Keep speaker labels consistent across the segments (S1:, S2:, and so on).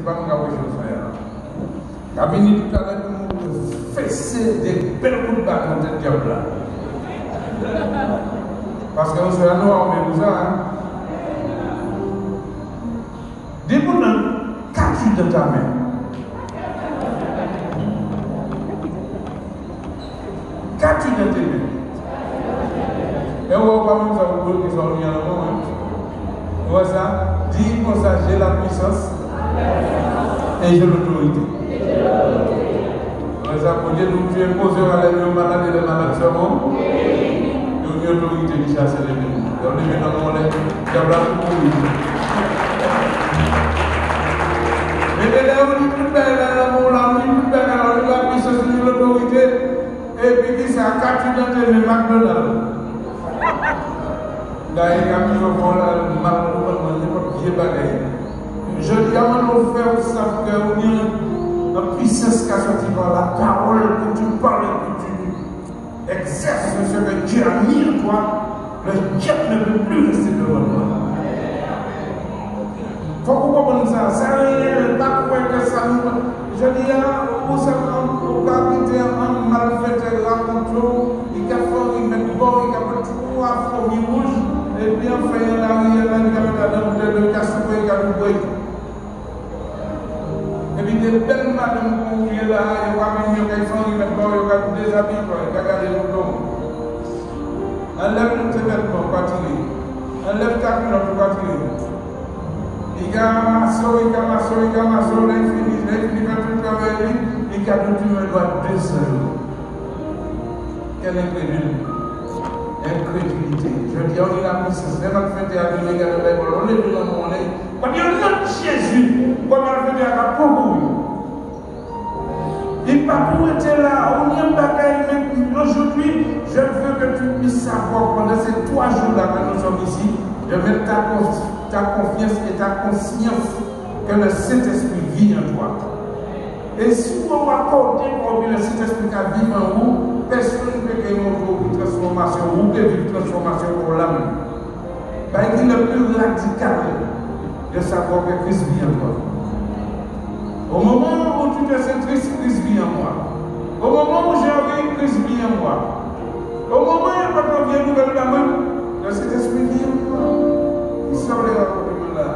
S1: c'est pas mon gars que je fais. Quand venu tout à l'heure pour nous fesser des belles coups de balle dans cette diable là. Parce qu'on se la noire, mais vous ça, hein. Dis-moi, qu'as-tu dans ta main? Qu'as-tu dans tes mains? Et on va pas même ça vous qui sont venus à l'avant, hein. Vous voyez ça? Dis comme ça, j'ai la puissance et j'ai l'autorité. Vous voyez ça? Pour dire que tu es posé à les malades et les malades seront. Il y a une autorité qui chasse les ennemis. Donc les gens dans le monde, il y a plein de coups. Mais là, on dit tout belle, on dit tout belle, on dit la puissance de l'autorité. Et puis qui ça, quand tu donnes les McDonald's. Là, il y a un microphone, McDonald's, il bagaille. Je dis à mon frère, vous savez qu'il y a une puissance qui a sorti par la parole, que tu parles, que tu exerces ce que Dieu a mis en toi. Le diable ne peut plus rester devant toi. Il faut que vous compreniez ça. Ça n'est pas quoi que ça nous. Je dis, vous savez, on va habiter un malfaiteur rencontre, il a fait, il met bon, il a fait tout à fourmi rouge, et puis on fait un arrière, il a fait le casse, il a fait le bois. Et puis des belles madames qui sont là, il y a venir, il font, il met bon, il a des habits, il a gardé le dos. Enlève tes vêtements, pas tirer. Enlève ta culotte, pas tirer. Il y a un massot, il y a un massot, il y a un massot, là, il finit quand tu travailles, il y a tout le doigt 2 euros. Quelle incrédulité. Je dis, on est la puissance, même à faire à venir, on est dans le monde. Quand il y a Jésus, comme on fait à la pauvre. Il n'a pas tout été là, on y a bagaille, mais aujourd'hui, je veux que tu puisses savoir pendant ces 3 jours-là que nous sommes ici, de mettre ta confiance et ta conscience que le Saint-Esprit vit en toi. Et si vous accordez pour le Saint-Esprit qui vit en vous, personne ne peut gagner une transformation, ou peut vivre une transformation pour l'âme. Parce qu'il est le plus radical de savoir que Christ vit en toi. Au moment où tu te sens triste, Christ vit en moi. Au moment où j'ai envie, Christ vit en moi. Au moment où il n'y a pas de bien nouvelle d'amour, le Saint-Esprit vit en moi. Il sort les rapports là.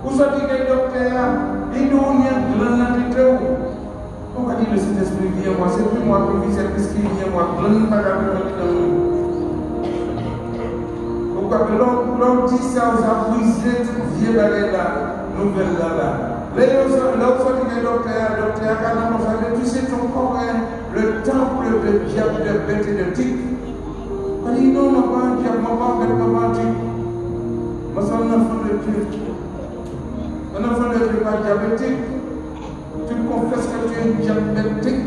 S1: Vous savez que le docteur, il nous y a de l'analité. Pourquoi dit le Saint-Esprit vit en moi? C'est plus moi qui vis, c'est Christ qui vit en moi. Pourquoi que l'homme dit ça, vous a brisé toute vieille baguette là, nouvelle là. Là, tu sais ton corps est le temple de diable, de bête et de tic. On dit non, non, pas un diable, non, pas un bête, non, pas un tic. Moi, c'est un enfant de Dieu. Un enfant de Dieu, pas diabétique. Tu confesses que tu es diabétique.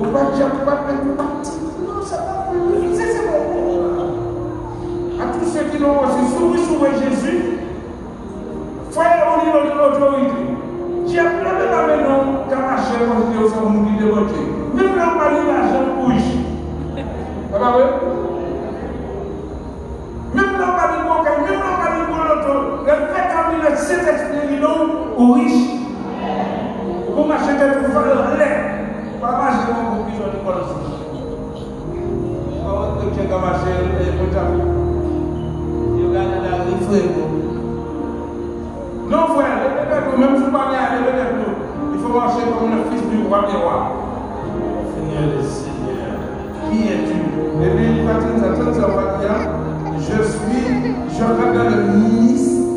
S1: Ou pas diabétique, non, ça va. C'est bon. À tous ceux qui l'ont reçu, souvent Jésus. Frère, on dit de l'autorité. Dieu a plein de la maison, car ma chère, on dit au monde de voter. Même là, on va dire l'argent rouge. Ça va, oui? Même là, on va dire mon cœur, même là, on va dire mon auto. Le fait qu'on dit cet esprit, aux riches. Pour m'acheter tout faire l'air. Pas marcher mon copie, on dit quoi aussi. On dit que ma chère, et mon ami. Il y a la rue, non, frère, même si vous parlez à l'événement, il faut marcher comme le fils du roi des rois. Seigneur des seigneurs, qui es-tu? Et puis, il va dire, je rentre dans le ministère.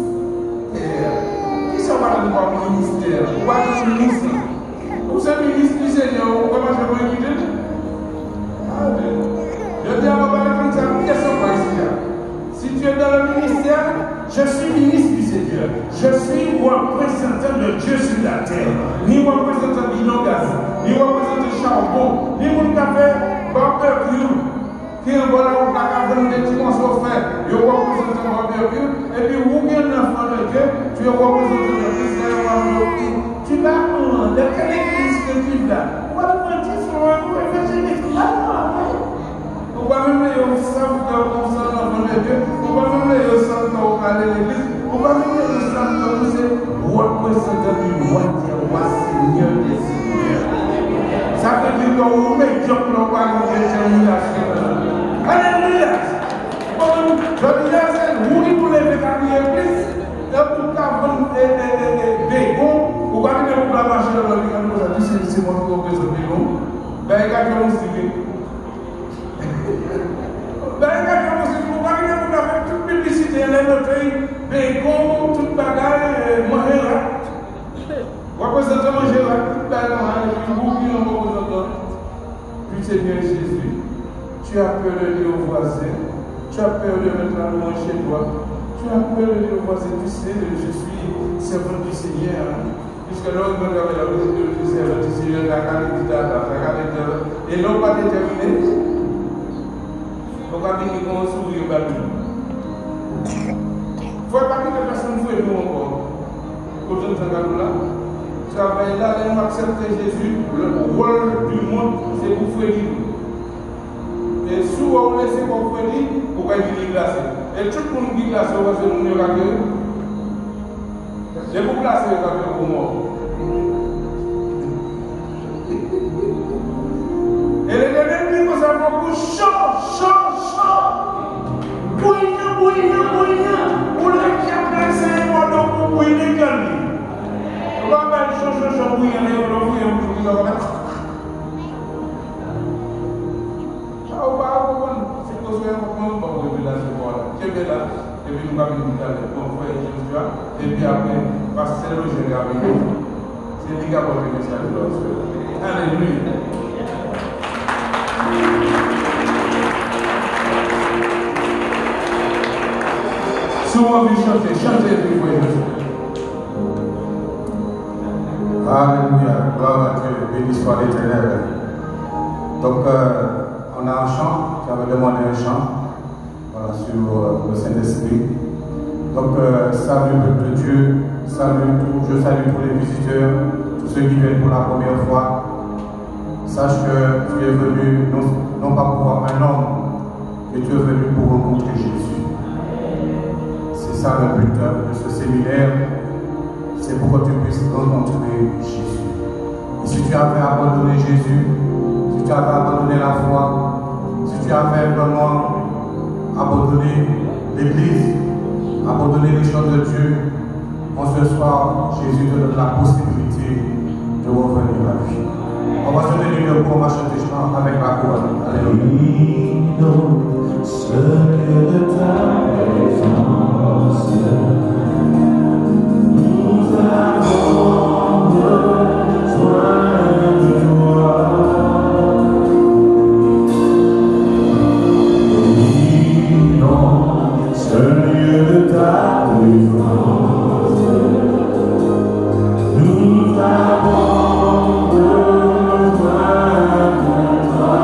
S1: Qui sont pas dans le ministère? Quoi est le ministre? Vous êtes ministre du Seigneur, comment je vais écouter? Je dis à ma parole, ça, question pas ici. Si tu es dans le ministère, je suis ministre du Seigneur. Je suis représentant de Dieu sur la terre. Ni représentant de gaz, ni représentant de charbon, ni mon café, barbecue. Qui est bon là, on va vendre des petits morceaux faits. Je représente un barbecue. Et puis, vous bien l'enfant de Dieu, tu es représentant de Christ. Tu vas de quelle église que tu vas? Pourquoi tu vas dire sur un coup évangélique? Pourquoi même les savent qu'on s'en enfant de Dieu? Pourquoi même les savent qu'on va aller à l'église? Pourquoi même les savent détermination. Alléluia. Je dis à c'est vous qui voulez faire carrière plus, et pour qu'avant des bégons, vous ne pouvez pas marcher dans le monde, c'est mon tour que ce bégon. Ben, il y a quelqu'un aussi. Ben, il y a quelqu'un aussi. Vous ne pouvez pas faire toute publicité, les bouteilles, bégons, toute bagaille, manger là. Représentant manger là, toute bagaille, vous qui en représentant. Puis Seigneur Jésus, tu as peur de dire aux voisins, tu as peur de mettre la louange chez toi, tu as peur de dire aux voisins, tu sais, je suis servant du Seigneur. Puisque l'homme va avoir la visite du servant du Seigneur, la qualité et non pas déterminé. Donc, on va venir comme un sourire au bateau. Il ne faut pas que les personnes fassent nous encore. Quand on est là, travail là, on accepte Jésus, le rôle du monde, c'est pour faire libre. Et souvent, on laisse pour faire libre, pour faire libre glacé. Et tout le monde dit glacé, on va se nous accueillir. C'est pour glacé, on va faire pour moi. Et les derniers nous avons beaucoup chaud. Bouillant. Pour les qui a placé un mot pour bouillir, on va pas chaud, bouillant, on va c'est que c'est un moment pour révélation. Qui est là, et puis nous allons nous frère Joshua, et puis après, parce que c'est le Roger avec nous. C'est lui qui a porté le message de l'autre. Alléluia. Souvent, vous chantez, puis frère Joshua.
S2: Alléluia, gloire à Dieu, béni soit l'Éternel. Donc, on a un chant, tu avais demandé un chant sur le Saint-Esprit. Donc, salut peuple de Dieu, je salue tous les visiteurs, tous ceux qui viennent pour la première fois. Sache que tu es venu non pas pour voir un homme, mais tu es venu pour rencontrer Jésus. C'est ça le but de ce séminaire. C'est pour que tu puisses rencontrer Jésus. Et si tu avais abandonné Jésus, si tu avais abandonné la foi, si tu avais vraiment abandonné l'Église, abandonné les choses de Dieu, en ce soir, Jésus te donne la possibilité de revenir à la vie. On va se tenir debout, on va chanter avec la couronne. Alléluia. Ce que de ta présence. Nous avons besoin de toi. Oui, non, seul lieu de ta présence. Nous avons besoin de toi.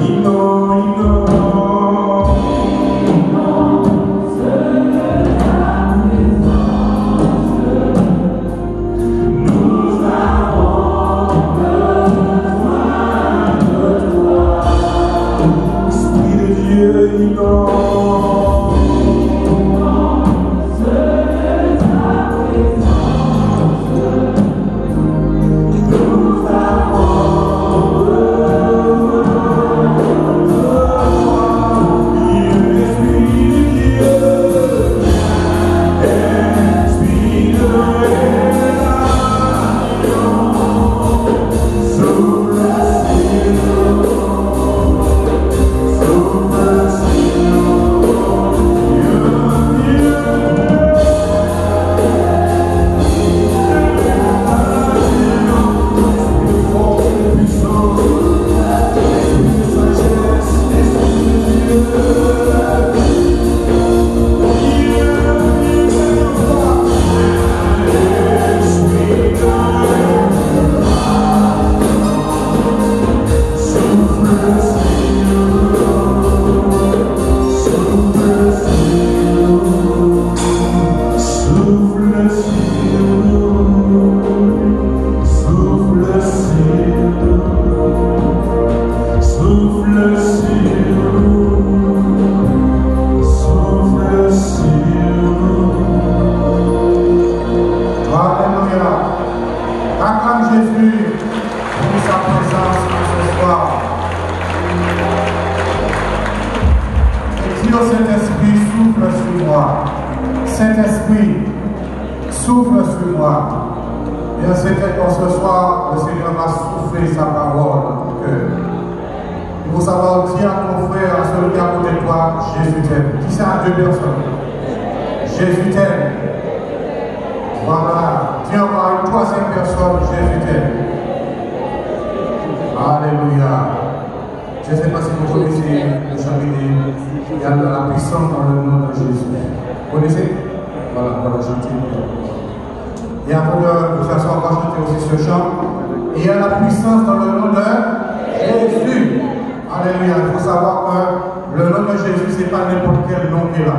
S2: Inno. Saint-Esprit, souffle sur moi. Et en ce soir, le Seigneur va souffler sa parole dans ton cœur. Il faut savoir dire à ton frère, à celui qui est à côté de toi, Jésus t'aime. Dis ça à 2 personnes. Jésus t'aime. Voilà. Dis encore à une 3e personne, Jésus t'aime. Alléluia. Je ne sais pas si vous connaissez le chapitre. Il y a de la puissance dans le nom de Jésus. Vous connaissez? Voilà, on va chanter. Et avant de vous asseoir, on va chanter aussi ce chant. Il y a la puissance dans le nom de Jésus. Alléluia. Il faut savoir que le nom de Jésus, ce n'est pas n'importe quel nom qui est là.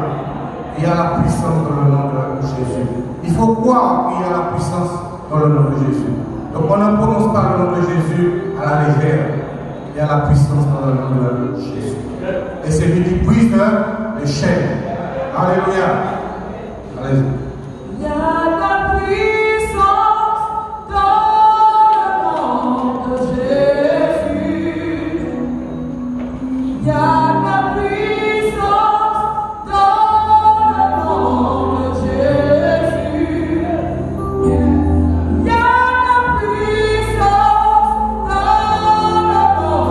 S2: Il y a la puissance dans le nom de Jésus. Il faut croire qu'il y a la puissance dans le nom de Jésus. Donc on ne prononce pas le nom de Jésus à la légère. Il y a la puissance dans le nom de Jésus. Et c'est lui qui brise les chaînes. Alléluia. Allez-y.
S3: Il y a la puissance dans le nom de Jésus. Il y a la puissance dans le nom de Jésus. Il y a la puissance dans le nom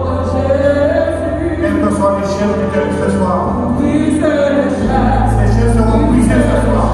S3: de Jésus.
S2: Quelles que soient les chaînes qui viennent ce soir,
S3: Brise les chaînes.
S2: ces chaînes seront brisées ce soir.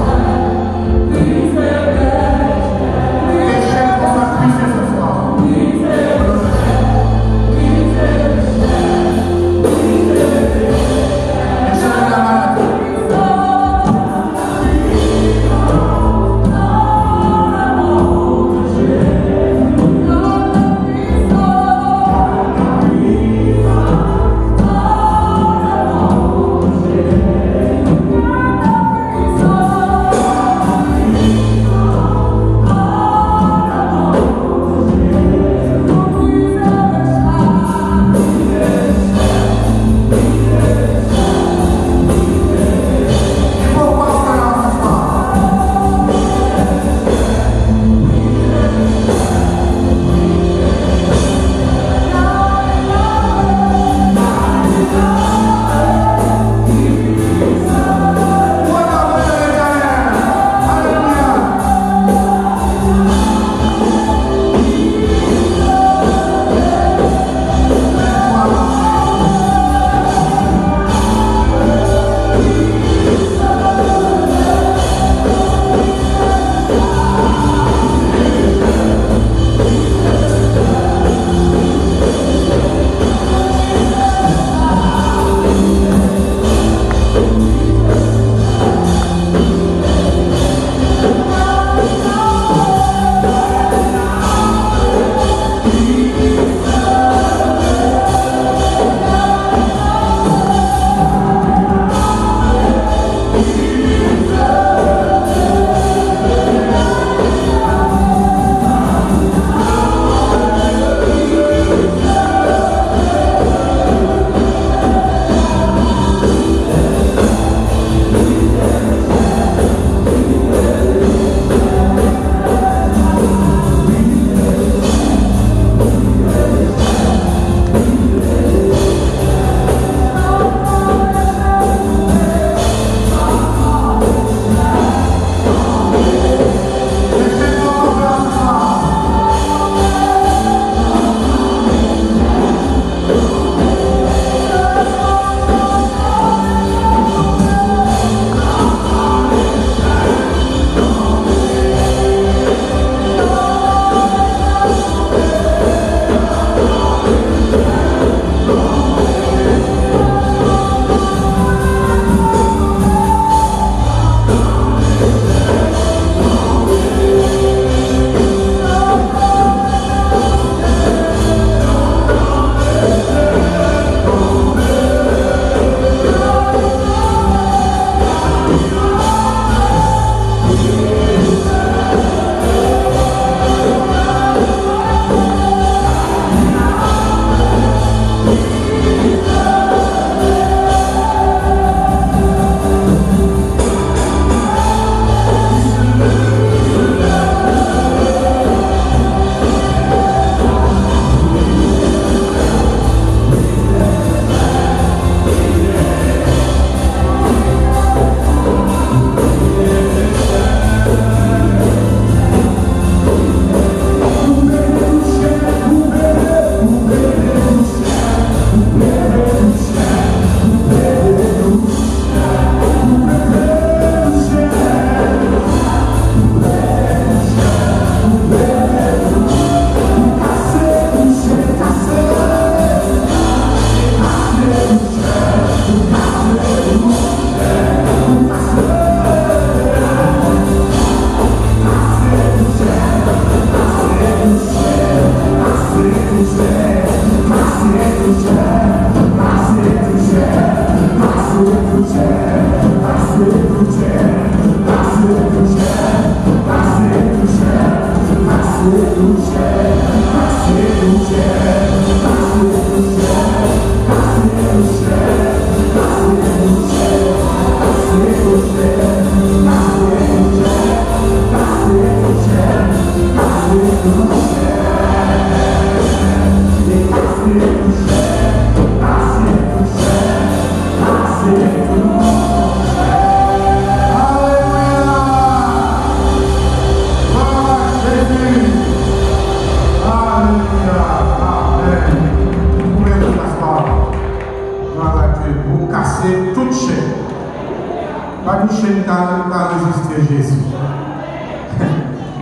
S2: de chaîne qui a résisté Jésus.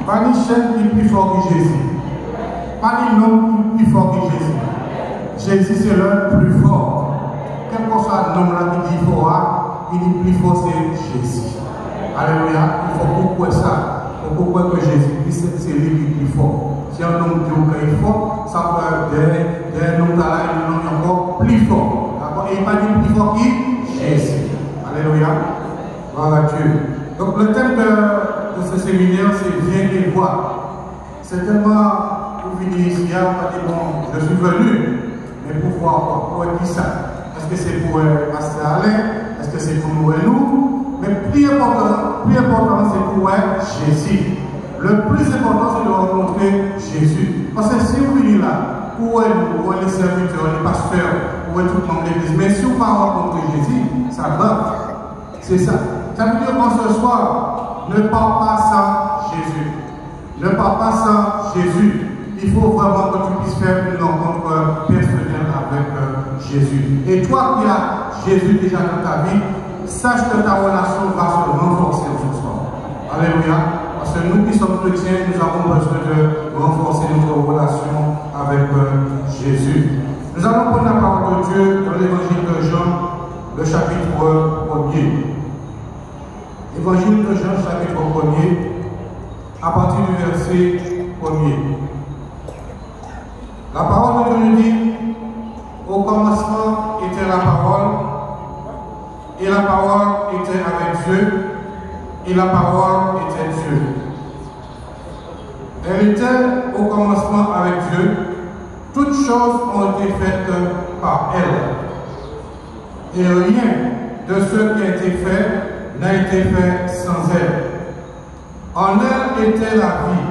S2: Pas de chaîne qui est plus fort que Jésus. Pas de nom qui est plus fort que Jésus. Jésus c'est le plus fort. Quel que soit le nom là qui dit fort, il dit plus fort c'est Jésus. Alléluia. Il faut beaucoup ça. Il faut beaucoup que Jésus c'est lui qui est plus fort. Si un homme dit qu'il est fort, ça peut être des noms là et un nom encore plus fort. D'accord? Et il pas dit plus fort qui Jésus. Alléluia. Gloire à Dieu. Donc le thème de ce séminaire c'est viens et voir. C'est tellement pour venir ici, on va dire bon, je suis venu, mais pour voir quoi? Pour être ça. Est-ce que c'est pour Pasteur Alain? Est-ce que c'est pour nous? Mais plus important c'est pour Jésus. Le plus important c'est de rencontrer Jésus. Parce que si vous venez là, où est les serviteurs, les pasteurs, où est tout le monde de l'église, mais si vous ne rencontrez pas Jésus, ça va. C'est ça. Ça veut dire qu'en ce soir, ne pars pas sans Jésus. Ne pars pas sans Jésus. Il faut vraiment que tu puisses faire une rencontre personnelle avec Jésus. Et toi qui as Jésus déjà dans ta vie, sache que ta relation va se renforcer ce soir. Alléluia. Parce que nous qui sommes chrétiens, nous avons besoin de renforcer notre relation avec Jésus. Nous allons prendre la parole de Dieu dans l'évangile de Jean, le chapitre 1er. Évangile de Jean, chapitre 1er, à partir du verset 1er. La parole de Dieu nous dit, au commencement était la parole, et la parole était avec Dieu, et la parole était Dieu. Elle était au commencement avec Dieu. Toutes choses ont été faites par elle. Et rien de ce qui a été fait n'a été fait sans elle. En elle était la vie,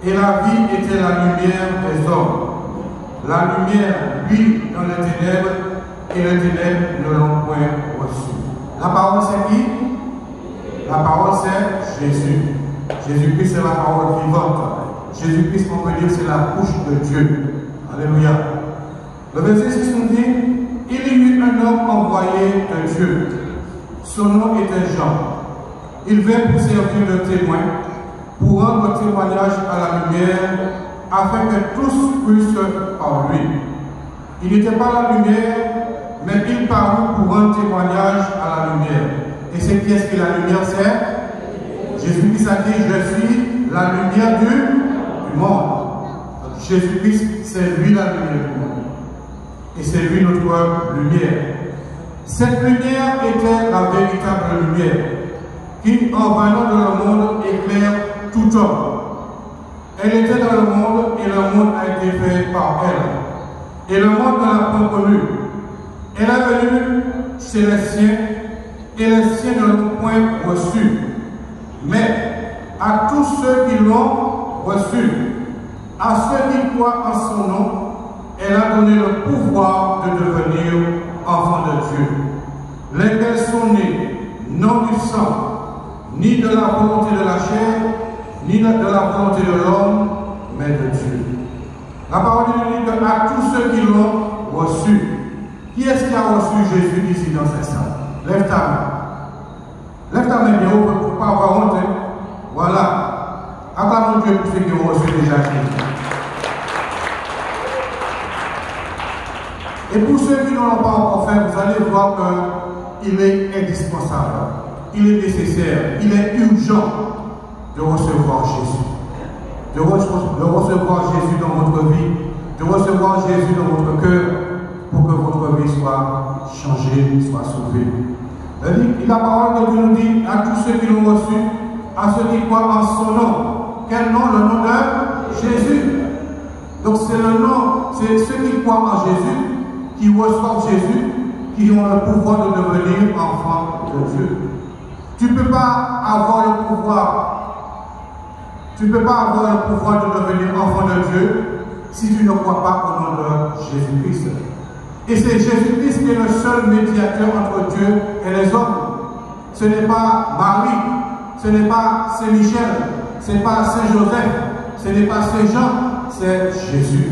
S2: et la vie était la lumière des hommes. La lumière brille dans les ténèbres, et les ténèbres ne l'ont point reçue. La parole c'est qui? La parole c'est Jésus. Jésus-Christ c'est la parole vivante. Jésus-Christ, on peut dire, c'est la bouche de Dieu. Alléluia. Le verset 6 nous dit, il y eut un homme envoyé de Dieu. Son nom était Jean. Il vint pour servir de témoin, pour rendre témoignage à la lumière, afin que tous puissent par lui. Il n'était pas la lumière, mais il parut pour rendre témoignage à la lumière. Et c'est qui est-ce qui est la lumière? C'est Jésus-Christ a dit, je suis la lumière du monde. Jésus-Christ, c'est lui la lumière du monde. Et c'est lui notre lumière. Cette lumière était la véritable lumière, qui, en venant dans le monde, éclaire tout homme. Elle était dans le monde, et le monde a été fait par elle. Et le monde ne l'a pas connue. Elle est venue chez les siens, et les siens ne l'ont point reçue. Mais à tous ceux qui l'ont reçue, à ceux qui croient en son nom, elle a donné le pouvoir de devenir enfants de Dieu, lesquels sont nés non du sang, ni de la volonté de la chair, ni de la volonté de l'homme, mais de Dieu. La parole de Dieu dit que à tous ceux qui l'ont reçu. Qui est-ce qui a reçu Jésus ici dans cette salle? Lève ta main. Lève ta main bien haut pour ne pas avoir honte. Voilà. Acclamons Dieu pour ceux qui ont reçu déjà Jésus. Et pour ceux qui ne l'ont pas encore fait, vous allez voir qu'il est indispensable, il est nécessaire, il est urgent de recevoir Jésus. De recevoir Jésus dans votre vie, de recevoir Jésus dans votre cœur, pour que votre vie soit changée, soit sauvée. La parole de Dieu nous dit à tous ceux qui l'ont reçu, à ceux qui croient en son nom. Quel nom? Le nom de Jésus. Donc c'est le nom, c'est ceux qui croient en Jésus, qui reçoivent Jésus, qui ont le pouvoir de devenir enfants de Dieu. Tu ne peux pas avoir le pouvoir. Tu ne peux pas avoir le pouvoir de devenir enfant de Dieu si tu ne crois pas au nom de Jésus-Christ. Et c'est Jésus-Christ qui est le seul médiateur entre Dieu et les hommes. Ce n'est pas Marie, ce n'est pas Saint-Michel, ce n'est pas Saint-Joseph, ce n'est pas Saint-Jean, c'est Jésus.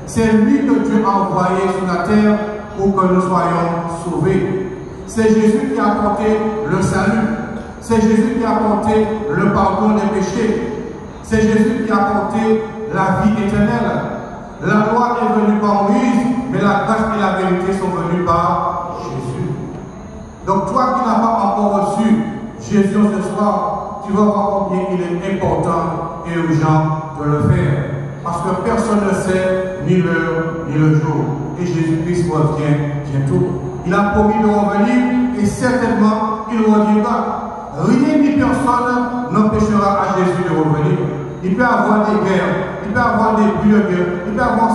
S2: C'est lui que Dieu a envoyé sur la terre pour que nous soyons sauvés. C'est Jésus qui a apporté le salut. C'est Jésus qui a apporté le pardon des péchés. C'est Jésus qui a apporté la vie éternelle. La loi est venue par Moïse, mais la grâce et la vérité sont venues par Jésus. Donc toi qui n'as pas encore reçu Jésus ce soir, tu vas voir combien il est important et urgent de le faire. Parce que personne ne sait ni l'heure ni le jour. Et Jésus-Christ revient bientôt. Il a promis de revenir et certainement il reviendra. Rien ni personne n'empêchera à Jésus de revenir. Il peut avoir des guerres, il peut avoir des buts de guerre, il peut avoir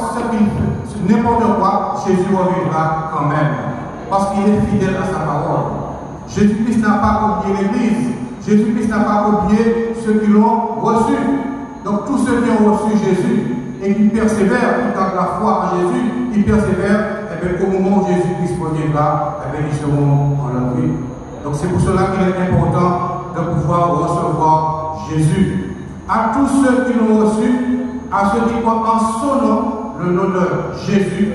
S2: n'importe quoi, Jésus reviendra quand même. Parce qu'il est fidèle à sa parole. Jésus-Christ n'a pas oublié l'Église. Jésus-Christ n'a pas oublié ceux qui l'ont reçu. Donc tous ceux qui ont reçu Jésus et qui persévèrent, qui gardent la foi en Jésus, qui persévèrent, et bien, au moment où Jésus-Christ reviendra, et bien, ils seront en leur vie. Donc c'est pour cela qu'il est important de pouvoir recevoir Jésus. À tous ceux qui l'ont reçu, à ceux qui croient en son nom, le nom de Jésus,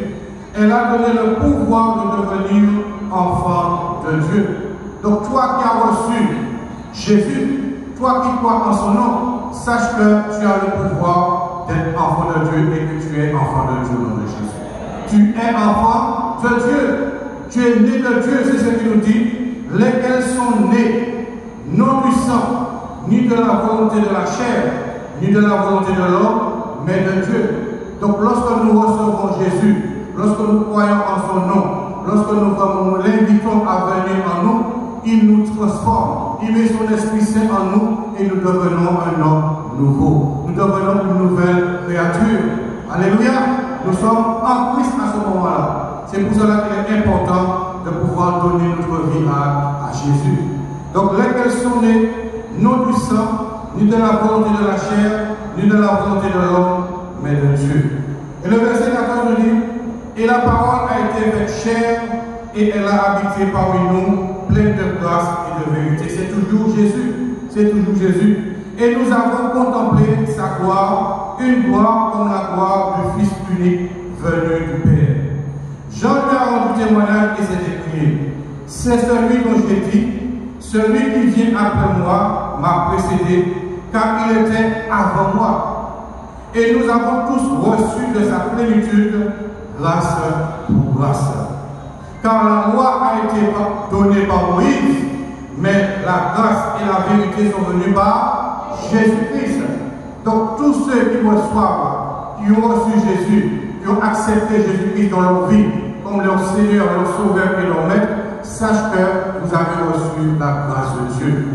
S2: elle a donné le pouvoir de devenir enfant de Dieu. Donc toi qui as reçu Jésus, toi qui crois en son nom, sache que tu as le pouvoir d'être enfant de Dieu et que tu es enfant de Dieu au nom de Jésus. Tu es enfant de Dieu. Tu es né de Dieu, c'est ce qu'il nous dit. Lesquels sont nés, non du sang, ni de la volonté de la chair, ni de la volonté de l'homme, mais de Dieu. Donc lorsque nous recevons Jésus, lorsque nous croyons en son nom, lorsque nous l'invitons à venir en nous, il nous transforme, il met son Esprit Saint en nous et nous devenons un homme nouveau. Nous devenons une nouvelle créature. Alléluia. Nous sommes en Christ à ce moment-là. C'est pour cela qu'il est important de pouvoir donner notre vie à Jésus. Donc lesquels sont nés, non du sang, ni de la volonté de la chair, ni de la volonté de l'homme, mais de Dieu. Et le verset 14 nous dit, et la parole a été faite chair, et elle a habité parmi nous, pleine de grâce et de vérité. C'est toujours Jésus. C'est toujours Jésus. Et nous avons contemplé sa gloire, une gloire comme la gloire du Fils unique venu du Père. Jean lui a rendu témoignage et s'est écrié. C'est celui dont j'ai dit, celui qui vient après moi m'a précédé, car il était avant moi. Et nous avons tous reçu de sa plénitude grâce pour grâce. Car la loi a été donnée par Moïse, mais la grâce et la vérité sont venues par Jésus-Christ. Donc tous ceux qui reçoivent, qui ont reçu Jésus, qui ont accepté Jésus-Christ dans leur vie, comme leur Seigneur, leur Sauveur et leur Maître, sachent que vous avez reçu la grâce de Dieu.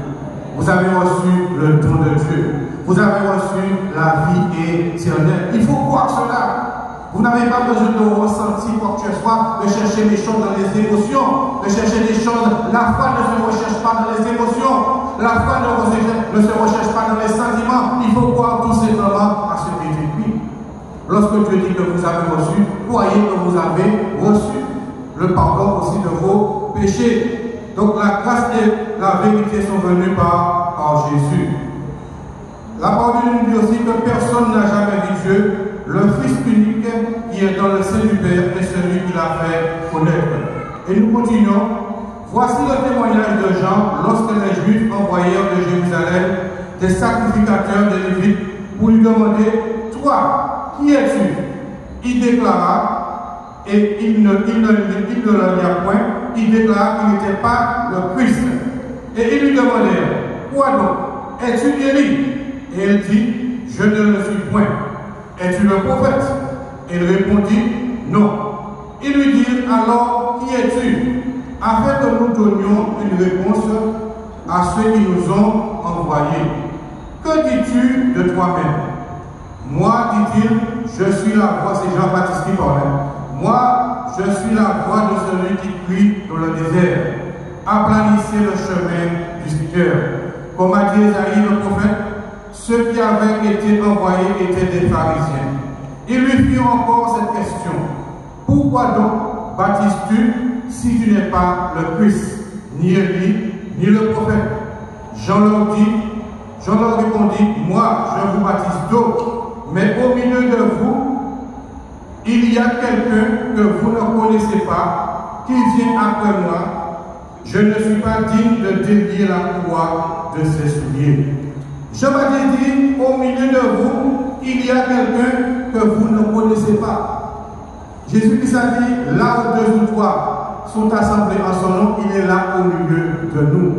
S2: Vous avez reçu le don de Dieu. Vous avez reçu la vie éternelle. Il faut croire cela. Vous n'avez pas besoin de ressentir quoi que ce soit, de chercher des choses dans les émotions, de chercher des choses. La foi ne se recherche pas dans les émotions. La foi ne se recherche pas dans les sentiments. Il faut croire tout simplement à ce qui est écrit. Lorsque Dieu dit que vous avez reçu, croyez que vous avez reçu le pardon aussi de vos péchés. Donc la grâce et la vérité sont venues par Jésus. La parole nous dit aussi que personne n'a jamais vu Dieu. Le Fils unique qui est dans le sein du Père est celui qui l'a fait connaître. Et nous continuons. Voici le témoignage de Jean lorsque les Juifs envoyèrent de Jérusalem des sacrificateurs de Lévites pour lui demander, toi, qui es-tu? Il déclara, et il ne le nia point, il déclara qu'il n'était pas le Christ. Et ils lui demandèrent, quoi donc? Es-tu Élie? Et il dit, je ne le suis point. Es-tu le prophète? Il répondit, non. Ils lui dirent, alors, qui es-tu? Afin que nous donnions une réponse à ceux qui nous ont envoyés. Que dis-tu de toi-même? Moi, dit-il, je suis la voix, c'est Jean-Baptiste qui parlait. Moi, je suis la voix de celui qui crie dans le désert. Aplanissez le chemin du Seigneur. Comme a dit Isaïe le prophète, ceux qui avaient été envoyés étaient des pharisiens. Ils lui firent encore cette question. Pourquoi donc baptises-tu si tu n'es pas le Christ, ni Élie, ni le prophète? Jean leur répondit, moi je vous baptise d'eau, mais au milieu de vous, il y a quelqu'un que vous ne connaissez pas, qui vient après moi, Je ne suis pas digne de délier la croix de ses souliers. Jean-Baptiste dit, au milieu de vous, il y a quelqu'un que vous ne connaissez pas. Jésus-Christ a dit, là où deux ou trois sont assemblés en son nom, il est là au milieu de nous.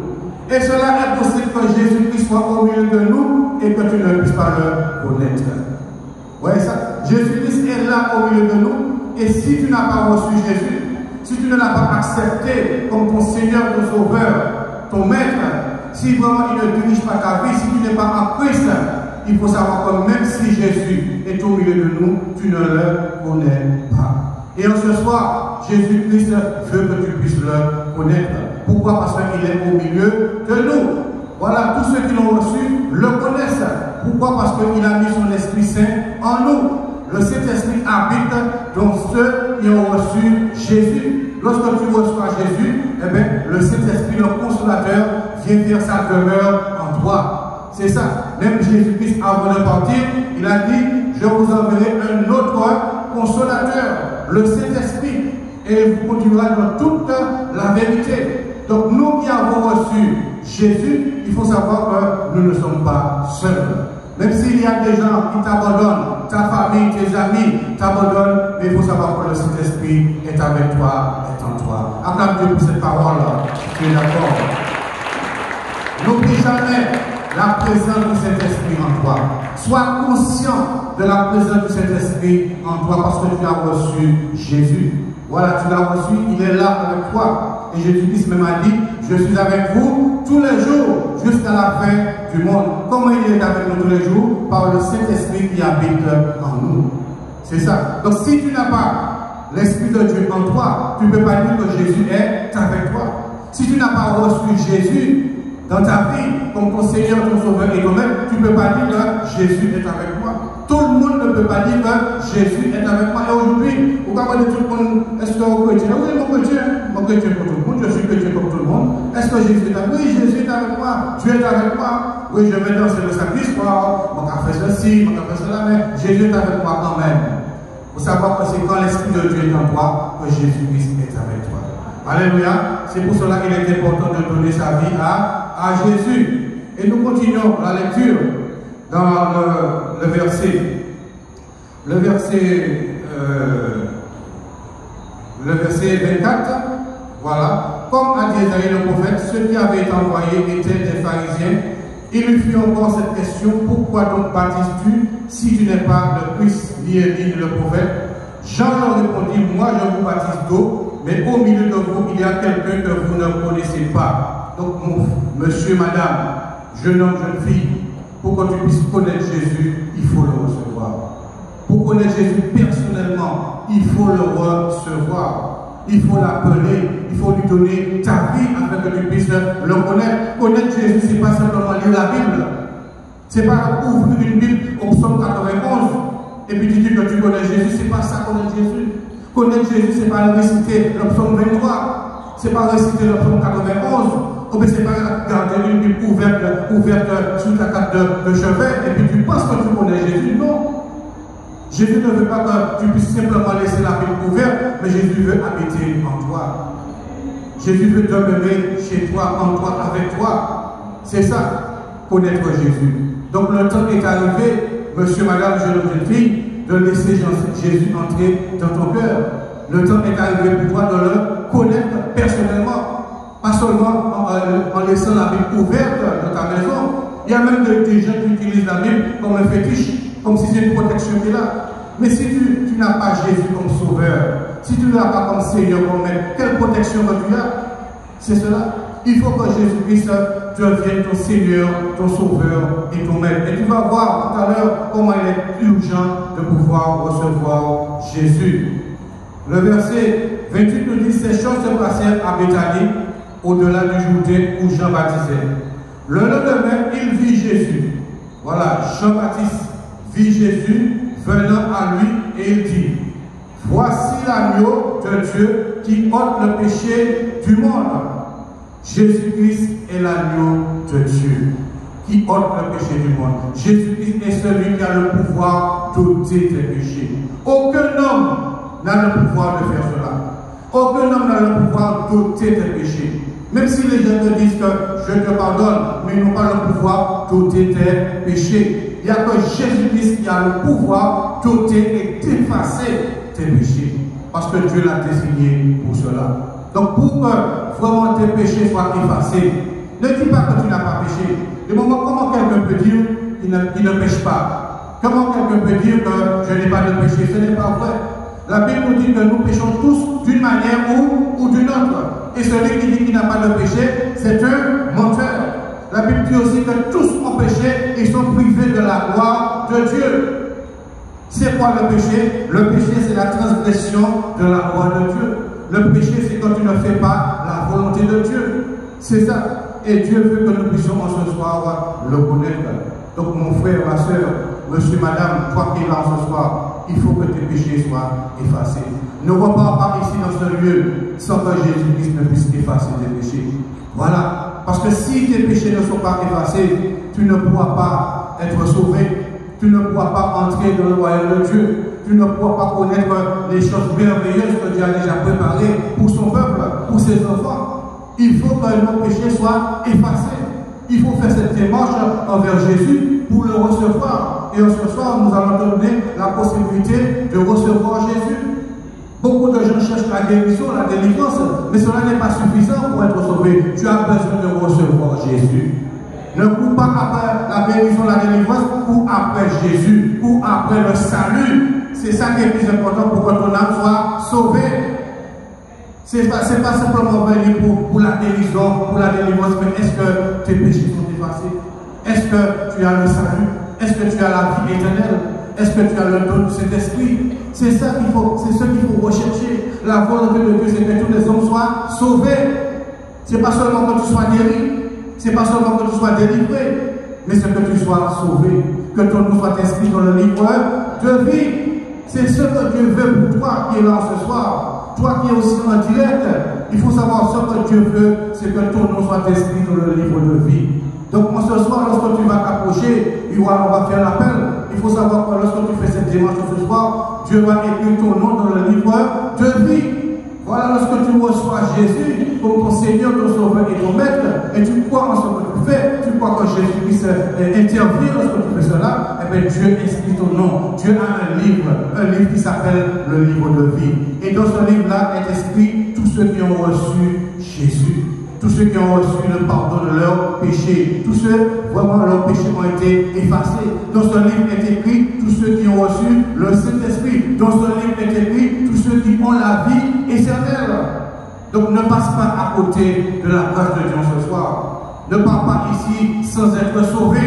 S2: Et cela est possible que Jésus-Christ soit au milieu de nous et que tu ne puisses pas le connaître. Vous voyez ça? Jésus-Christ est là au milieu de nous. Et si tu n'as pas reçu Jésus, si tu ne l'as pas accepté comme ton Seigneur, ton Sauveur, ton Maître, si vraiment il ne dirige pas ta vie, si tu n'es pas en Christ, il faut savoir que même si Jésus est au milieu de nous, tu ne le connais pas. Et en ce soir, Jésus-Christ veut que tu puisses le connaître. Pourquoi? Parce qu'il est au milieu de nous. Voilà, tous ceux qui l'ont reçu le connaissent. Pourquoi? Parce qu'il a mis son Esprit Saint en nous. Le Saint-Esprit habite dans ceux qui ont reçu Jésus. Lorsque tu reçois Jésus, eh bien, le Saint-Esprit, le Consolateur, vient faire sa demeure en toi. C'est ça. Même Jésus-Christ, avant de partir, il a dit, je vous enverrai un autre Consolateur, le Saint-Esprit, et il vous conduira dans toute la vérité. Donc nous qui avons reçu Jésus, il faut savoir que nous ne sommes pas seuls. Même s'il y a des gens qui t'abandonnent, ta famille, tes amis t'abandonnent, mais il faut savoir que le Saint-Esprit est avec toi, est en toi. Acclame Dieu pour cette parole. Tu es d'accord? N'oublie jamais la présence du Saint-Esprit en toi. Sois conscient de la présence du Saint-Esprit en toi parce que tu as reçu Jésus. Voilà, tu l'as reçu, il est là avec toi. Et Jésus-Christ même a dit, je suis avec vous tous les jours jusqu'à la fin du monde. Comment il est avec nous tous les jours? Par le Saint-Esprit qui habite en nous. C'est ça. Donc si tu n'as pas l'Esprit de Dieu en toi, tu ne peux pas dire que Jésus est avec toi. Si tu n'as pas reçu Jésus dans ta vie, comme ton Seigneur, ton Sauveur et ton Maître, tu ne peux pas dire que Jésus est avec moi. Tout le monde ne peut pas dire que Jésus est avec moi. Et aujourd'hui, vous pouvez dire tout le monde, est-ce que vous chrétien? Oui, mon chrétien pour tout le monde, je suis chrétien comme tout le monde. Est-ce que Jésus est avec moi? Oui, Jésus est avec moi. Dieu est avec moi. Oui, je vais danser le samedi soir, mon café ceci, mon café cela, mais Jésus est avec moi quand même. Il faut savoir que c'est quand l'Esprit de Dieu est en toi que Jésus-Christ est avec toi. Alléluia. C'est pour cela qu'il est important de donner sa vie à Jésus. Et nous continuons la lecture dans le verset 24. Voilà. Comme a dit Isaïe le prophète, ceux qui avaient été envoyés étaient des pharisiens. Il lui fit encore cette question, pourquoi donc baptises-tu si tu n'es pas le Christ, ni Élie, ni le prophète? Jean leur répondit, moi je vous baptise d'eau, mais au milieu de vous, il y a quelqu'un que vous ne connaissez pas. Donc, monsieur, madame, jeune homme, jeune fille, pour que tu puisses connaître Jésus, il faut le recevoir. Pour connaître Jésus personnellement, il faut le recevoir. Il faut l'appeler, il faut lui donner ta vie afin que tu puisses le connaître. Connaître Jésus, ce n'est pas simplement lire la Bible. Ce n'est pas ouvrir une Bible au psaume 91 et puis tu dis que tu connais Jésus. Ce n'est pas ça connaître Jésus. Connaître Jésus, ce n'est pas réciter le psaume 23. Ce n'est pas réciter le psaume 91. Ou bien ce n'est pas garder une Bible ouverte sur ta carte de chevet et puis tu penses que tu connais Jésus. Non. Jésus ne veut pas que tu puisses simplement laisser la Bible ouverte, mais Jésus veut habiter en toi. Jésus veut demeurer chez toi, en toi, avec toi. C'est ça, connaître Jésus. Donc le temps est arrivé, monsieur, madame, jeune fille, de laisser Jésus entrer dans ton cœur. Le temps est arrivé pour toi de le connaître personnellement. Pas seulement en laissant la Bible ouverte dans ta maison. Il y a même des gens qui utilisent la Bible comme un fétiche, comme si c'est une protection qui est là. Mais si tu n'as pas Jésus comme sauveur, si tu ne l'as pas comme Seigneur, comme Maître, quelle protection que tu as? C'est cela. Il faut que Jésus-Christ devienne ton Seigneur, ton Sauveur et ton Maître. Et tu vas voir tout à l'heure comment il est urgent de pouvoir recevoir Jésus. Le verset 28 nous dit, ces choses se passèrent à Béthanie, au-delà du Jourdain où Jean baptisait. Le lendemain, il vit Jésus. Voilà, Jean-Baptiste vit Jésus venant à lui et il dit, voici l'agneau de Dieu qui ôte le péché du monde. Jésus-Christ est l'agneau de Dieu qui ôte le péché du monde. Jésus-Christ est celui qui a le pouvoir d'ôter tes péchés. Aucun homme n'a le pouvoir de faire cela. Aucun homme n'a le pouvoir d'ôter tes péchés. Même si les gens te disent que je te pardonne, mais ils n'ont pas le pouvoir d'ôter tes péchés. Il n'y a que Jésus-Christ qui a le pouvoir d'ôter et d'effacer tes péchés. Parce que Dieu l'a désigné pour cela. Donc pour que vraiment tes péchés soient effacés, ne dis pas que tu n'as pas péché. De moment, comment quelqu'un peut dire qu'il ne pêche pas? Comment quelqu'un peut dire que je n'ai pas de péché? Ce n'est pas vrai. La Bible nous dit que nous péchons tous d'une manière ou d'une autre. Et celui qui dit qu'il n'a pas de péché, c'est un menteur. La Bible dit aussi que tous ont péché et sont privés de la gloire de Dieu. C'est quoi le péché? Le péché, c'est la transgression de la loi de Dieu. Le péché, c'est quand tu ne fais pas la volonté de Dieu. C'est ça. Et Dieu veut que nous puissions en ce soir le connaître. Donc mon frère, ma soeur, monsieur, madame, toi qui es là ce soir, il faut que tes péchés soient effacés. Ne repars pas ici dans ce lieu sans que Jésus-Christ ne puisse effacer tes péchés. Voilà. Parce que si tes péchés ne sont pas effacés, tu ne pourras pas être sauvé. Tu ne pourras pas entrer dans le royaume de Dieu. Tu ne pourras pas connaître les choses merveilleuses que Dieu a déjà préparées pour son peuple, pour ses enfants. Il faut que nos péchés soient effacés. Il faut faire cette démarche envers Jésus pour le recevoir. Et ce soir, nous allons te donner la possibilité de recevoir Jésus. Beaucoup de gens cherchent la guérison, la délivrance, mais cela n'est pas suffisant pour être sauvé. Tu as besoin de recevoir Jésus. Ne cours pas après la guérison, la délivrance, cours après Jésus, cours après le salut. C'est ça qui est plus important pour que ton âme soit sauvée. Ce n'est pas simplement venir pour la guérison, pour la délivrance, mais est-ce que tes péchés sont effacés? Est-ce que tu as le salut? Est-ce que tu as la vie éternelle? Est-ce que tu as le don de cet esprit? C'est ça qu'il faut, c'est ce qu'il faut rechercher. La volonté de Dieu, c'est que tous les hommes soient sauvés. Ce n'est pas seulement que tu sois guéri, ce n'est pas seulement que tu sois délivré, mais c'est que tu sois sauvé, que ton nom soit inscrit dans le livre de vie. C'est ce que Dieu veut pour toi qui est là ce soir. Toi qui es aussi en direct, il faut savoir ce que Dieu veut, c'est que ton nom soit inscrit dans le livre de vie. Donc ce soir, lorsque tu vas t'approcher, on va faire l'appel. Il faut savoir que lorsque tu fais cette démarche ce soir, Dieu va écrire ton nom dans le livre de vie. Voilà, lorsque tu reçois Jésus comme ton Seigneur, ton Sauveur et ton Maître, et tu crois en ce que tu fais, tu crois que Jésus puisse intervenir lorsque tu fais cela, et bien Dieu inscrit ton nom. Dieu a un livre qui s'appelle le livre de vie. Et dans ce livre-là est inscrit tous ceux qui ont reçu Jésus. Tous ceux qui ont reçu le pardon de leurs péchés, tous ceux, vraiment, leurs péchés ont été effacés. Dans ce livre est écrit tous ceux qui ont reçu le Saint-Esprit. Dans ce livre est écrit tous ceux qui ont la vie éternelle. Donc ne passe pas à côté de la grâce de Dieu ce soir. Ne pars pas ici sans être sauvé,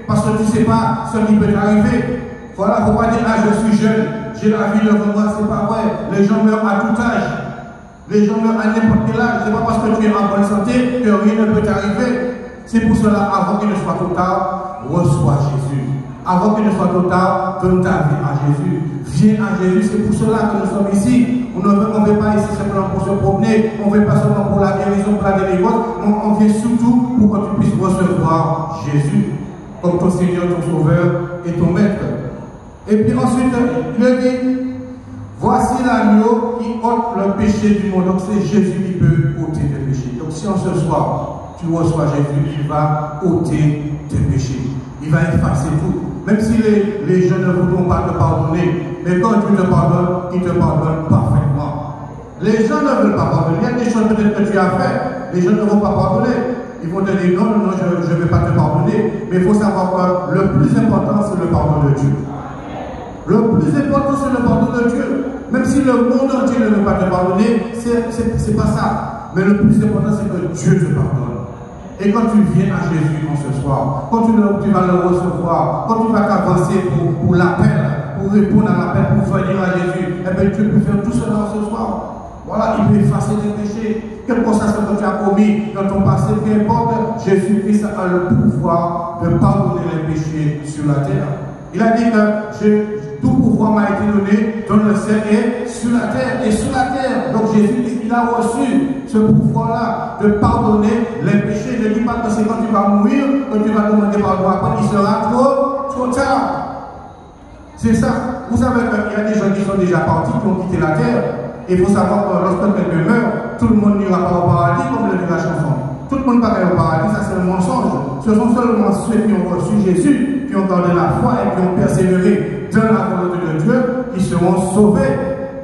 S2: parce que tu ne sais pas ce qui peut t'arriver. Voilà, il ne faut pas dire, ah, je suis jeune, j'ai la vie devant moi, c'est pas vrai. Les gens meurent à tout âge. Les gens meurent à n'importe quel âge. Ce n'est pas parce que tu es en bonne santé que rien ne peut t'arriver. C'est pour cela, avant qu'il ne soit trop tard, reçois Jésus. Avant qu'il ne soit trop tard, donne ta vie à Jésus. Viens à Jésus. C'est pour cela que nous sommes ici. On ne veut pas ici simplement pour se promener. On ne veut pas seulement pour la guérison, pour la délivrance. On vient surtout pour que tu puisses recevoir Jésus comme ton Seigneur, ton Sauveur et ton Maître. Et puis ensuite, il dit, voici l'agneau qui ôte le péché du monde. Donc c'est Jésus qui peut ôter tes péchés. Donc si en ce soir, tu reçois Jésus, il va ôter tes péchés. Il va effacer tout. Même si les gens ne voudront pas te pardonner, mais quand Dieu te pardonne, il te pardonne parfaitement. Les gens ne veulent pas pardonner. Il y a des choses peut-être que tu as fait, les gens ne vont pas pardonner. Ils vont te dire non, je ne vais pas te pardonner. Mais il faut savoir que le plus important, c'est le pardon de Dieu. Le plus important, c'est le pardon de Dieu. Même si le monde entier ne veut pas te pardonner, c'est pas ça. Mais le plus important, c'est que Dieu te pardonne. Et quand tu viens à Jésus ce soir, quand tu vas le recevoir, quand tu vas t'avancer pour l'appel, pour répondre à l'appel, pour venir à Jésus, eh bien Dieu peut faire tout cela ce soir. Voilà, il peut effacer tes péchés. Quel que soit ce que tu as commis dans ton passé, peu importe, Jésus-Christ a le pouvoir de pardonner les péchés sur la terre. Il a dit que tout pouvoir m'a été donné dans le ciel et sur la terre. Et sur la terre, donc Jésus, il a reçu ce pouvoir-là de pardonner les péchés. Ne dis pas que c'est quand tu vas mourir, que tu vas demander pardon. Après, il sera trop tard. C'est ça. Vous savez qu'il y a des gens qui sont déjà partis, qui ont quitté la terre. Et il faut savoir que lorsque quelqu'un meurt, tout le monde n'ira pas au paradis, comme le dit la chanson. Tout le monde va au paradis, ça c'est un mensonge. Ce sont seulement ceux qui ont reçu Jésus, qui ont gardé la foi et qui ont persévéré dans la volonté de Dieu, qui seront sauvés.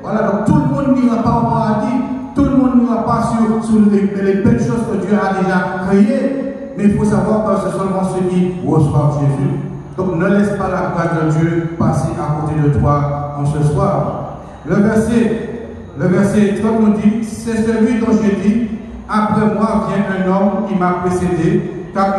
S2: Voilà, donc tout le monde n'ira pas au paradis, tout le monde n'ira pas sur les belles choses que Dieu a déjà créées. Mais il faut savoir que ce sont seulement ceux qui reçoivent Jésus. Donc ne laisse pas la grâce de Dieu passer à côté de toi en ce soir. Le verset 30 nous dit, c'est celui dont j'ai dit, après moi vient un homme qui m'a précédé, car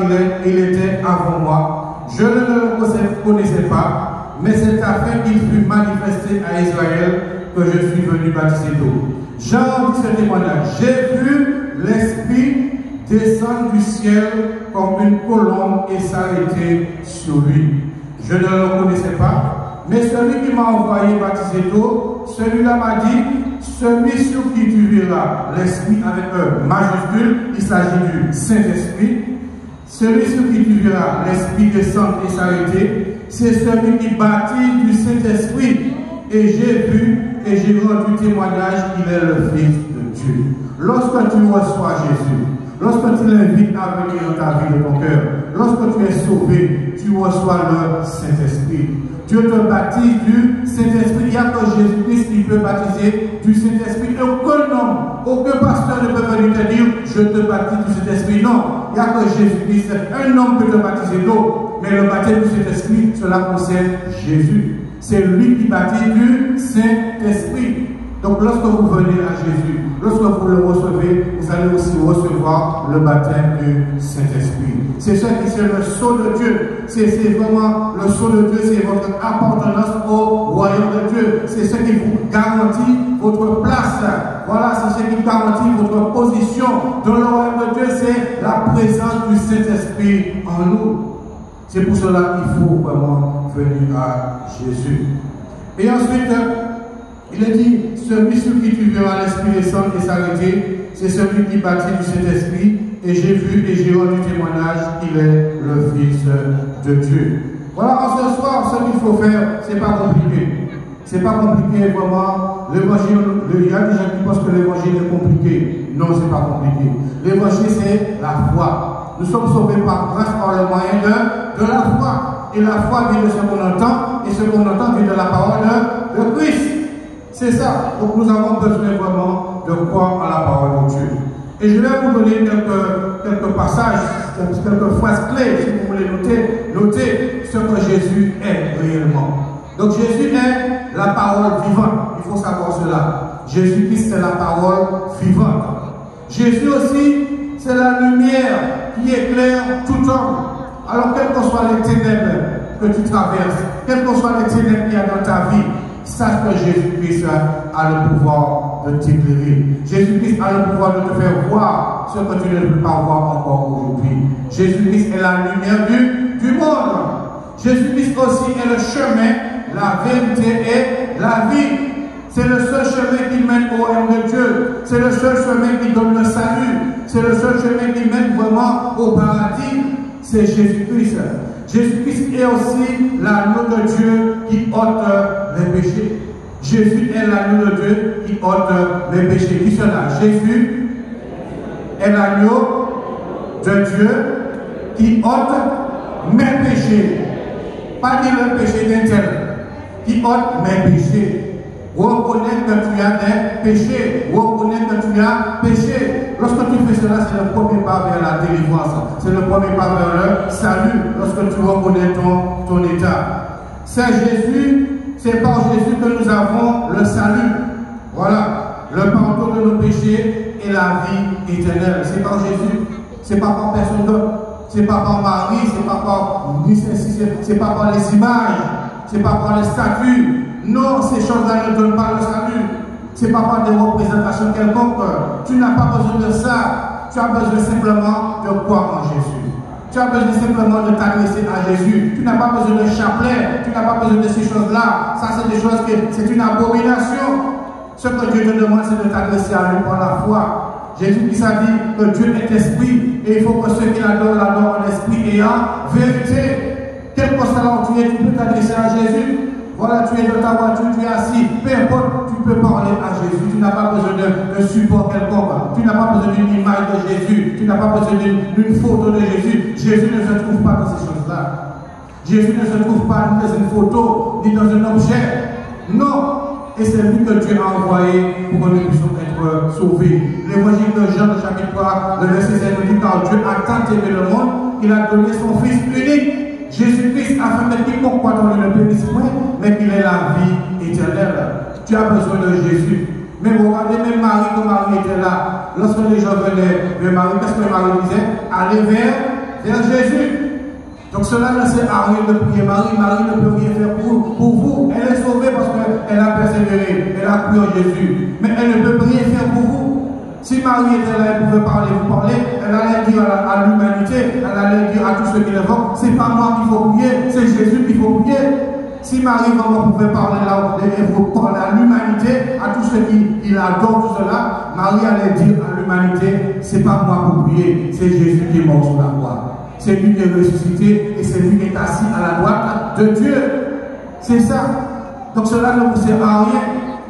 S2: il était avant moi. Je ne le connaissais pas, mais c'est afin qu'il fût manifesté à Israël que je suis venu baptiser d'eau. Jean dit ce témoignage, j'ai vu l'Esprit descendre du ciel comme une colombe et s'arrêter sur lui. Je ne le connaissais pas, mais celui qui m'a envoyé baptiser d'eau, celui-là m'a dit, celui sur qui tu verras l'Esprit avec un majuscule, il s'agit du Saint-Esprit. Celui sur qui tu verras l'Esprit descendre et s'arrêter, c'est celui qui baptise du Saint-Esprit. Et j'ai vu et j'ai rendu témoignage qu'il est le Fils de Dieu. Lorsque tu reçois Jésus, lorsque tu l'invites à venir dans ta vie de ton cœur, lorsque tu es sauvé, tu reçois le Saint-Esprit. Dieu te baptise du Saint-Esprit. Il n'y a que Jésus-Christ qui peut baptiser du Saint-Esprit. Aucun homme, aucun pasteur ne peut venir te dire je te baptise du Saint-Esprit. Non, il n'y a que Jésus-Christ. Un homme peut te baptiser d'eau, mais le baptême du Saint-Esprit, cela concerne Jésus. C'est lui qui baptise du Saint-Esprit. Donc lorsque vous venez à Jésus, lorsque vous le recevez, vous allez aussi recevoir le baptême du Saint-Esprit. C'est ça qui c'est le sceau de Dieu. C'est vraiment le sceau de Dieu, c'est votre appartenance au royaume de Dieu. C'est ce qui vous garantit votre place. Voilà, c'est ce qui garantit votre position dans le royaume de Dieu. C'est la présence du Saint-Esprit en nous. C'est pour cela qu'il faut vraiment venir à Jésus. Et ensuite, il est dit, celui sur qui tu verras l'Esprit descendre et s'arrêter, c'est celui qui baptise du Saint-Esprit. Et j'ai vu et j'ai rendu témoignage qu'il est le Fils de Dieu. Voilà, en ce soir, ce qu'il faut faire, c'est pas compliqué. C'est pas compliqué vraiment. L'évangile, il y a des gens qui pensent que l'évangile est compliqué. Non, c'est pas compliqué. L'évangile, c'est la foi. Nous sommes sauvés par grâce par le moyen de la foi. Et la foi vient de ce qu'on entend, et ce qu'on entend vient de la parole de Christ. C'est ça. Donc nous avons besoin vraiment de croire en la parole de Dieu. Et je vais vous donner quelques passages, quelques phrases clés, si vous voulez noter ce que Jésus est réellement. Donc Jésus est la parole vivante. Il faut savoir cela. Jésus-Christ est la parole vivante. Jésus aussi, c'est la lumière qui éclaire tout homme. Alors, quelles que soient les ténèbres que tu traverses, quelles que soient les ténèbres qu'il y a dans ta vie, sache que Jésus-Christ a le pouvoir de t'éclairer. Jésus-Christ a le pouvoir de te faire voir ce que tu ne peux pas voir encore aujourd'hui. Jésus-Christ est la lumière du monde. Jésus-Christ aussi est le chemin, la vérité et la vie. C'est le seul chemin qui mène au royaume de Dieu. C'est le seul chemin qui donne le salut. C'est le seul chemin qui mène vraiment au paradis. C'est Jésus-Christ. Jésus-Christ est aussi l'agneau de Dieu qui ôte les péchés. Jésus est l'agneau de Dieu qui ôte les péchés. Qui cela? Jésus est l'agneau de Dieu qui ôte mes péchés. Pas dire le péché d'un tel. Qui ôte mes péchés. Reconnaître que tu as des péchés. Reconnaître que tu as péché. Lorsque tu fais cela, c'est le premier pas vers la délivrance. C'est le premier pas vers le salut. Lorsque tu reconnais ton état. C'est Jésus, c'est par Jésus que nous avons le salut. Voilà. Le pardon de nos péchés et la vie éternelle. C'est par Jésus. C'est pas par personne d'autre. C'est pas par Marie. C'est pas par les images. C'est pas par les statues. Non, ces choses-là ne donnent pas le salut. Ce n'est pas par des représentations quelconques. Tu n'as pas besoin de ça. Tu as besoin simplement de croire en Jésus. Tu as besoin simplement de t'adresser à Jésus. Tu n'as pas besoin de chapelet. Tu n'as pas besoin de ces choses-là. Ça, c'est des choses que c'est une abomination. Ce que Dieu te demande, c'est de t'adresser à lui par la foi. Jésus-Christ a dit que Dieu est esprit. Et il faut que ceux qui l'adorent en esprit et en vérité. Quel que soit là où tu es, tu peux t'adresser à Jésus. Voilà, tu es dans ta voiture, tu es assis, peu importe, tu peux parler à Jésus. Tu n'as pas besoin d'un support quelconque. Tu n'as pas besoin d'une image de Jésus. Tu n'as pas besoin d'une photo de Jésus. Jésus ne se trouve pas dans ces choses-là. Jésus ne se trouve pas ni dans une photo, ni dans un objet. Non. Et c'est lui que Dieu a envoyé pour que nous puissions être sauvés. L'évangile de Jean, le chapitre 3, le verset 5 nous dit, car Dieu a tant aimé le monde qu'il a donné son Fils unique, Jésus-Christ, afin que quiconque croit en lui ne périsse point, mais qu'il ait la vie éternelle. Tu as besoin de Jésus. Mais vous regardez même Marie, quand Marie était là, lorsque les gens venaient vers Marie, qu'est-ce que Marie disait? Allez vers Jésus. Donc cela ne sert à rien de prier Marie. Marie ne peut rien faire pour vous. Elle est sauvée parce qu'elle a persévéré. Elle a cru en Jésus. Mais elle ne peut rien faire pour vous. Si Marie était là, elle pouvait vous parler, elle allait dire à l'humanité, elle allait dire à tous ceux qui l'évoquent, c'est pas moi qu'il faut prier, c'est Jésus qu'il faut prier. Si Marie vraiment pouvait parler là, et vous parler à l'humanité, à tous ceux qui l'adorent, tout cela, Marie allait dire à l'humanité, c'est pas moi pour prier, c'est Jésus qui est mort sur la croix. C'est lui qui est ressuscité et c'est lui qui est assis à la droite de Dieu. C'est ça. Donc cela ne vous sert à rien.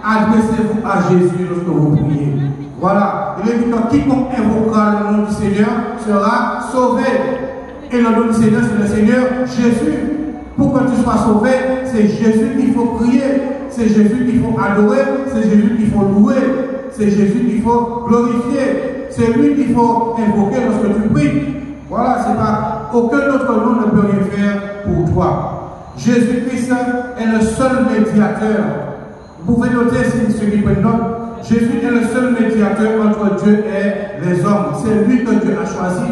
S2: Adressez-vous à Jésus lorsque vous priez. Voilà. Il est dit que quiconque invoquera le nom du Seigneur sera sauvé. Et le nom du Seigneur, c'est le Seigneur Jésus. Pour que tu sois sauvé, c'est Jésus qu'il faut prier. C'est Jésus qu'il faut adorer. C'est Jésus qu'il faut louer. C'est Jésus qu'il faut glorifier. C'est lui qu'il faut invoquer lorsque tu pries. Voilà, c'est pas aucun autre nom ne peut rien faire pour toi. Jésus-Christ est le seul médiateur. Vous pouvez noter ceux qui prennent note. Jésus est le seul médiateur entre Dieu et les hommes. C'est lui que Dieu a choisi.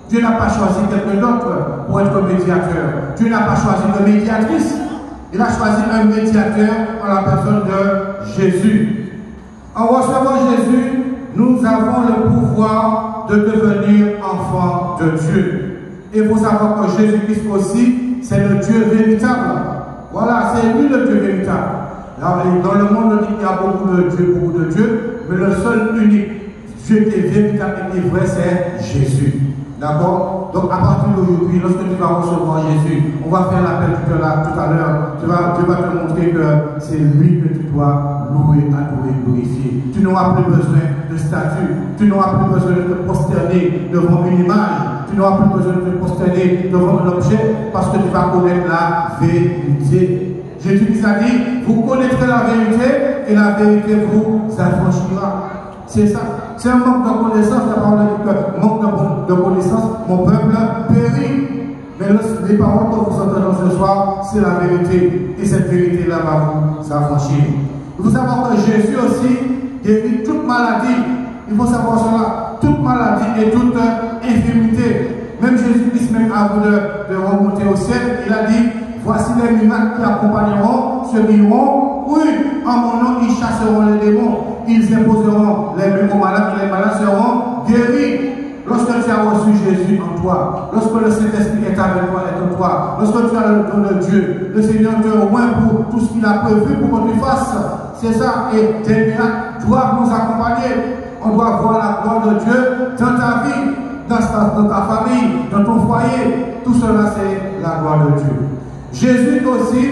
S2: Dieu n'a pas choisi quelqu'un d'autre pour être médiateur. Dieu n'a pas choisi de médiatrice. Il a choisi un médiateur en la personne de Jésus. En recevant Jésus, nous avons le pouvoir de devenir enfants de Dieu. Et il faut savoir que Jésus-Christ aussi, c'est le Dieu véritable. Voilà, c'est lui le Dieu véritable. Dans le monde, il y a beaucoup de dieux, mais le seul unique Dieu qui est véritable et qui est vrai, c'est Jésus. D'accord? Donc, à partir d'aujourd'hui, lorsque tu vas recevoir Jésus, on va faire l'appel tout à l'heure. Tu vas te montrer que c'est lui que tu dois louer, adorer, glorifier. Tu n'auras plus besoin de statut. Tu n'auras plus besoin de te prosterner devant une image. Tu n'auras plus besoin de te prosterner devant un objet parce que tu vas connaître la vérité. Jésus a dit, vous connaîtrez la vérité et la vérité vous affranchira. C'est ça. C'est un manque de connaissance. La parole dit que manque de connaissance, mon peuple périt. Mais les paroles que vous entendez ce soir, c'est la vérité. Et cette vérité-là va vous affranchir. Il faut savoir que Jésus aussi guérit toute maladie. Il faut savoir cela. Toute maladie et toute infirmité. Même Jésus-Christ, même avant de remonter au ciel, il a dit, voici les miracles qui accompagneront ceux qui iront. Oui, en mon nom, ils chasseront les démons. Ils imposeront les mains aux malades et les malades seront guéris. Lorsque tu as reçu Jésus en toi, lorsque le Saint-Esprit est avec toi et en toi, lorsque tu as le don de Dieu, le Seigneur te rejoint pour tout ce qu'il a prévu pour que tu fasses. C'est ça. Et tes miracles doivent nous accompagner. On doit voir la gloire de Dieu dans ta vie, dans ta famille, dans ton foyer. Tout cela, c'est la gloire de Dieu. Jésus aussi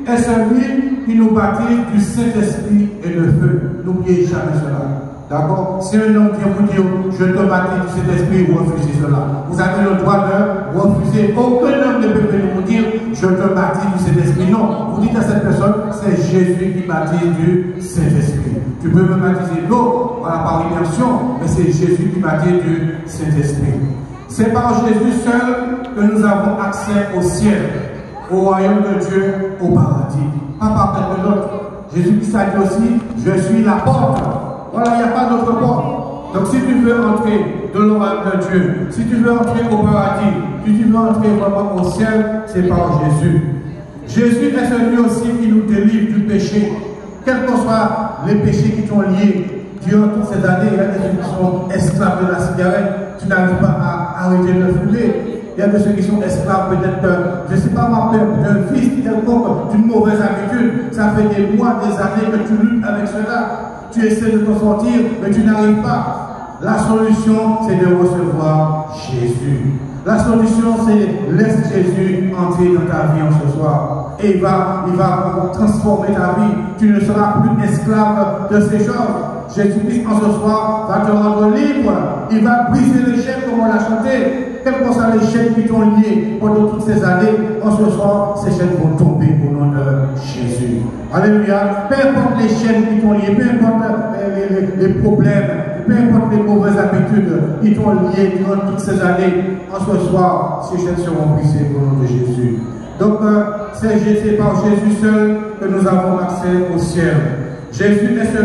S2: est celui qui nous baptise du Saint-Esprit et de feu. N'oubliez jamais cela. D'accord? Si un homme vient vous dire, je te baptise du Saint-Esprit, refusez cela. Vous avez le droit de refuser. Aucun homme ne peut venir vous dire, je te baptise du Saint-Esprit. Non. Vous dites à cette personne, c'est Jésus qui baptise du Saint-Esprit. Tu peux me baptiser d'eau, voilà, par immersion, mais c'est Jésus qui baptise du Saint-Esprit. C'est par Jésus seul que nous avons accès au ciel, au royaume de Dieu, au paradis. Pas par quelqu'un d'autre. Jésus-Christ a dit aussi, je suis la porte. Voilà, il n'y a pas d'autre porte. Donc si tu veux entrer dans le royaume de Dieu, si tu veux entrer au paradis, si tu veux entrer vraiment au ciel, c'est par Jésus. Jésus est celui aussi qui nous délivre du péché. Quels que soient les péchés qui t'ont liés durant toutes ces années, il y a des gens qui sont esclaves de la cigarette, tu n'arrives pas à arrêter de fumer. Il y a de ceux qui sont esclaves peut-être, je ne sais pas moi, d'un vice quelconque, d'une mauvaise habitude. Ça fait des mois, des années que tu luttes avec cela. Tu essaies de t'en sortir, mais tu n'arrives pas. La solution, c'est de recevoir Jésus. La solution, c'est laisse Jésus entrer entrer dans ta vie en ce soir. Et il va transformer ta vie. Tu ne seras plus esclave de ces choses. Jésus-Christ en ce soir va te rendre libre. Il va briser les chaînes comme on l'a chanté. Quelles que soient les chaînes qui t'ont lié pendant toutes ces années, en ce soir, ces chaînes vont tomber au nom de Jésus. Alléluia. Peu importe les chaînes qui t'ont lié, peu importe les problèmes, peu importe les mauvaises habitudes qui t'ont lié durant toutes ces années, en ce soir, ces chaînes seront brisées au nom de Jésus. Donc, c'est par Jésus seul que nous avons accès au ciel. Jésus est seul.